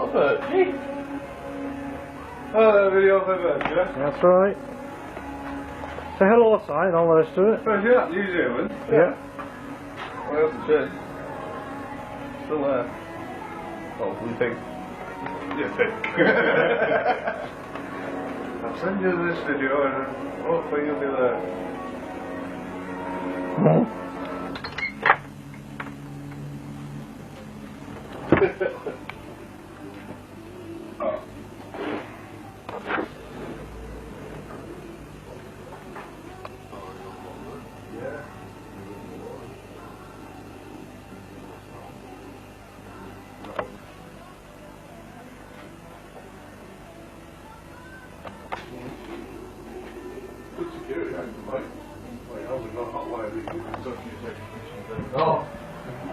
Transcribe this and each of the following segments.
Oh, Bertie. Oh, video for Bertie. That's right. Say hello sign, all the rest of it. Where's that? New Zealand? Yeah. What else is it? Still there. Oh, we think. Yeah, think. I'll send you this video and hopefully you'll be there. Oh. Good security, like I was not hot wire, you can touch your section. Oh,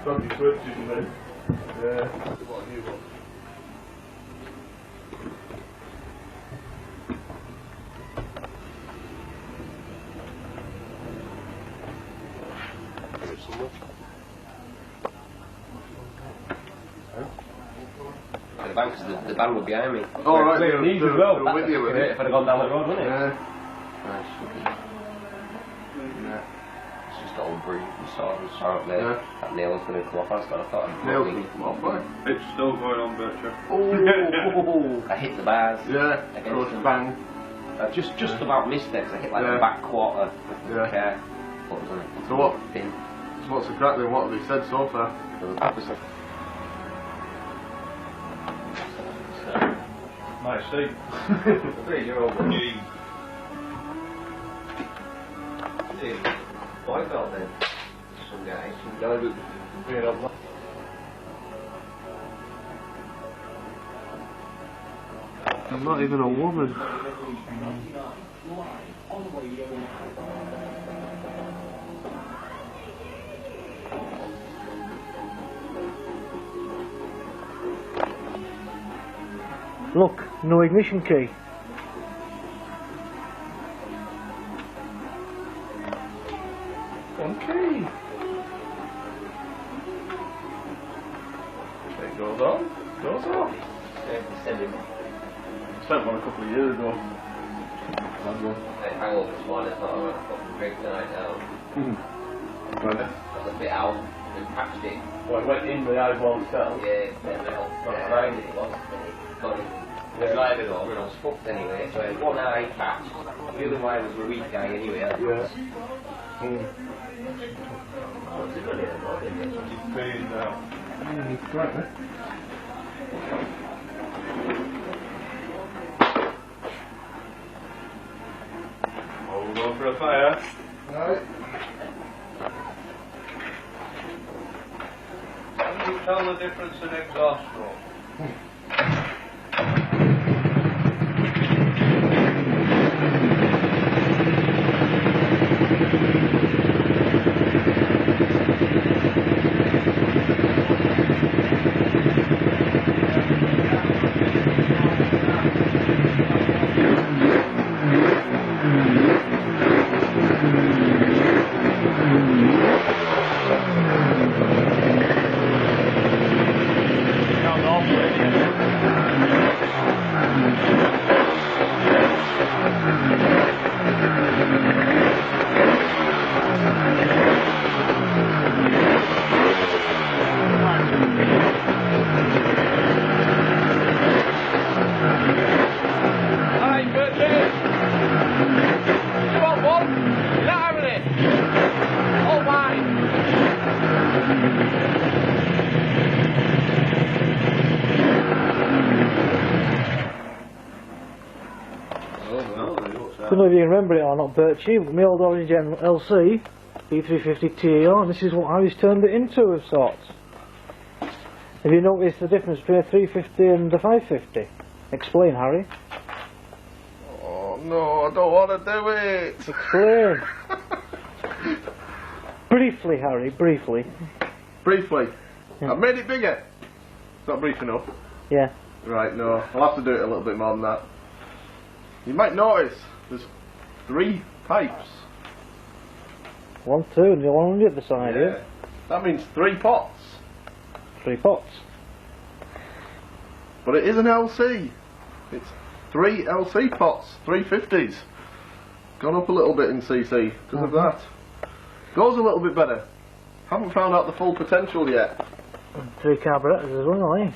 probably switches and then, yeah, that's what I knew about. The van were behind me. Oh, right, they're with you with it. If I'd have gone down the road, wouldn't it? Yeah. It's just all breathe and sort of there. Yeah. That nail's going to come off. I thought I'd Nails can come off, right? It's still going on, Bertram. Oh! I hit the bars. Yeah, Against them. bang. I just about missed it because I hit like the back quarter of the car. What was on it? So what? Bin. So what's exactly what have they said so far? Nice seat. 3-year-old G. White belt then. Some guys. I'm not even a woman. Look, no ignition key. Okay. It goes on. Goes off. Spent one a couple of years ago. I hung up this morning. I thought I'm going to fucking drink tonight now. Got the bit out and patched it. Well, it went in the eyeball itself. Yeah, it's metal. Not grind it was. Got it. Drive it over and I was fucked anyway. So I had one eye patched. The other eye was a weak eye anyway. Yeah. What's it really about? It's pain now. Right, mate. Hold on for a fire. Right. Can you tell the difference in exhaust smoke? I don't know if you can remember it or not, Birchie, but my old orange LC, B350 TEO, and this is what Harry's turned it into of sorts. Have you noticed the difference between a 350 and a 550? Explain, Harry. Oh no, I don't want to do it! Explain! Briefly, Harry, briefly. Briefly. Yeah. I've made it bigger. It's not brief enough. Yeah. Right, no. I'll have to do it a little bit more than that. You might notice there's 3 pipes. 1, 2, and the one on the other side, yeah. That means 3 pots. 3 pots. but it is an LC. It's 3 LC pots, 350s. Gone up a little bit in CC because of that. Goes a little bit better. Haven't found out the full potential yet. 3 carburetors as well, eh?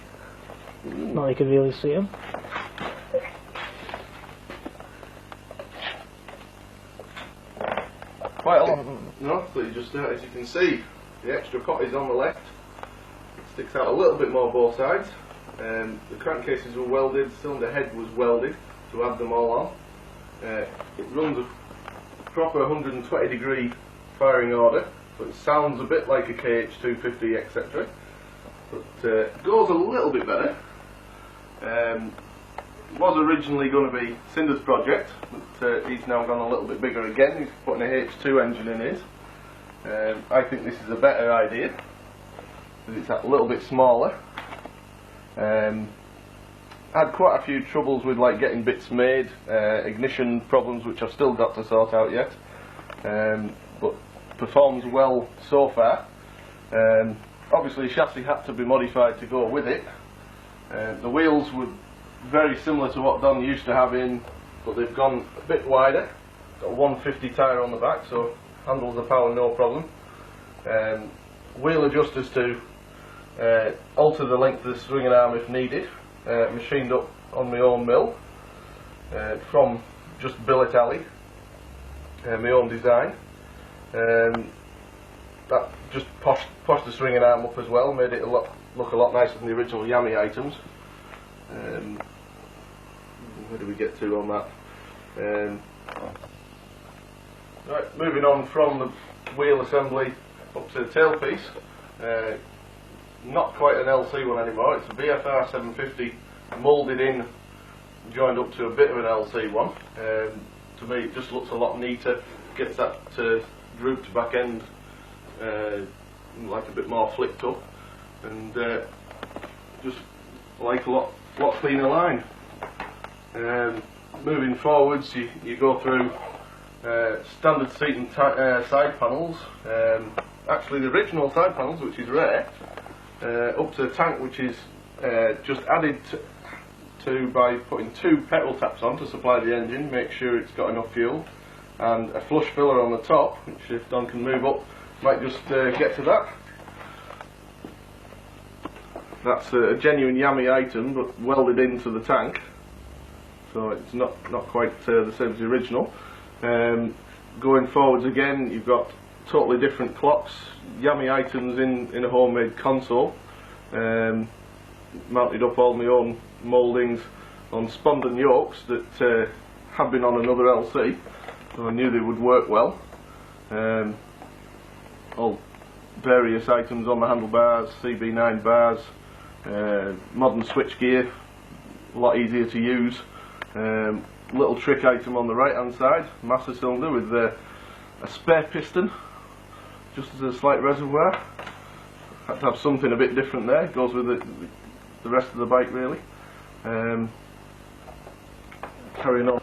Not you can really see them. Quite a lot. No, so you just as you can see, the extra pot is on the left. It sticks out a little bit more both sides. The crankcases were welded, cylinder head was welded to add them all on. It runs a proper 120 degree firing order, so it sounds a bit like a KH250 etc. But goes a little bit better. Was originally going to be Cinder's project, but he's now gone a little bit bigger again. He's putting a H2 engine in his. I think this is a better idea because it's a little bit smaller. Had quite a few troubles with like getting bits made, ignition problems which I've still got to sort out yet, but performs well so far. Obviously chassis had to be modified to go with it. The wheels were very similar to what Don used to have in, but they've gone a bit wider. Got a 150 tyre on the back, so handles the power no problem. Wheel adjusters to alter the length of the swinging arm if needed. Machined up on my own mill from just billet alley, my own design. That just poshed the swinging arm up as well, made it look a lot nicer than the original Yami items. Where do we get to on that? Right, moving on from the wheel assembly up to the tailpiece. Not quite an LC one anymore, it's a VFR 750 moulded in, joined up to a bit of an LC one. To me it just looks a lot neater, gets that drooped back end like a bit more flicked up, and just like a lot cleaner line. Moving forwards, you go through standard seat and side panels, actually the original side panels, which is rare, up to the tank, which is just added to by putting 2 petrol taps on to supply the engine, make sure it's got enough fuel, and a flush filler on the top, which if Don can move up, might just get to that. That's a genuine Yami item, but welded into the tank, so it's not quite the same as the original. Going forwards again, you've got totally different clocks, Yami items in a homemade console. Mounted up all my own mouldings on Spondon yokes that have been on another LC, so I knew they would work well. All various items on the handlebars, CB9 bars, modern switch gear, a lot easier to use. Little trick item on the right hand side, master cylinder with a spare piston just as a slight reservoir. Had to have something a bit different there, it goes with the rest of the bike really. Carrying on.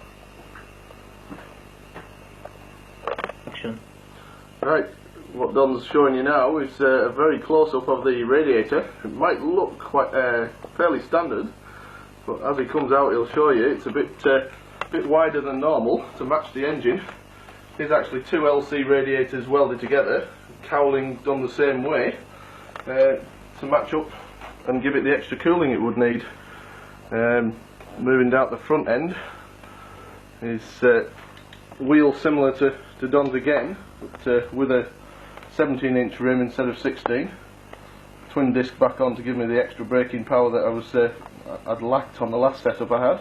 Action. Right, what Don's showing you now is a very close up of the radiator. It might look quite fairly standard, but as he comes out he'll show you it's a bit wider than normal to match the engine. There's actually 2 LC radiators welded together, cowling done the same way, to match up and give it the extra cooling it would need. Moving down the front end is wheel similar to Don's again, but with a 17-inch rim instead of 16. Twin disc back on to give me the extra braking power that I'd lacked on the last setup I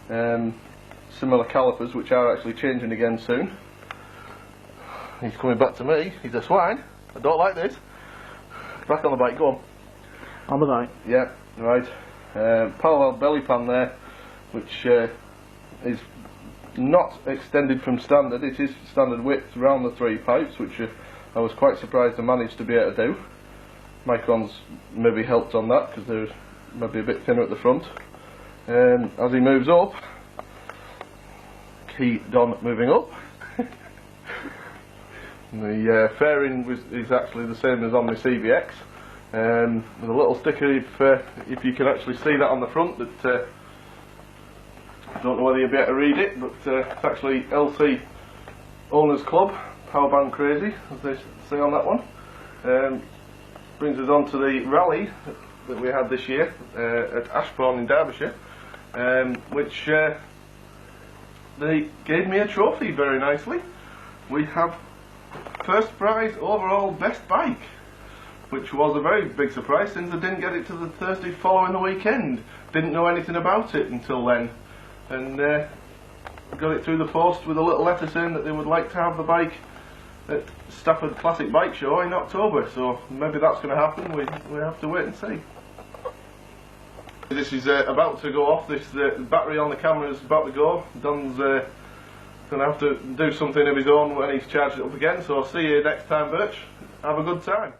had. Similar calipers, which are actually changing again soon. He's coming back to me. He's a swine. I don't like this. Back on the bike, go on. On the bike. Yeah, right. Parallel belly pan there, which is not extended from standard. It is standard width around the 3 pipes, which I was quite surprised I managed to be able to do. Micron's maybe helped on that because they're maybe a bit thinner at the front. As he moves up, Don moving up. The fairing is actually the same as on my CBX. with a little sticker if you can actually see that on the front. That I don't know whether you'll be able to read it, but it's actually LC Owners Club Powerband Crazy, as they say on that one. Brings us on to the rally that we had this year at Ashbourne in Derbyshire, which they gave me a trophy very nicely. We have first prize overall best bike, which was a very big surprise since I didn't get it till the Thursday following the weekend. Didn't know anything about it until then, and got it through the post with a little letter saying that they would like to have the bike at Stafford Classic Bike Show in October, so maybe that's going to happen. We have to wait and see. This is about to go off. This battery on the camera is about to go. Don's going to have to do something of his own when he's charged it up again, so see you next time, Birch. Have a good time.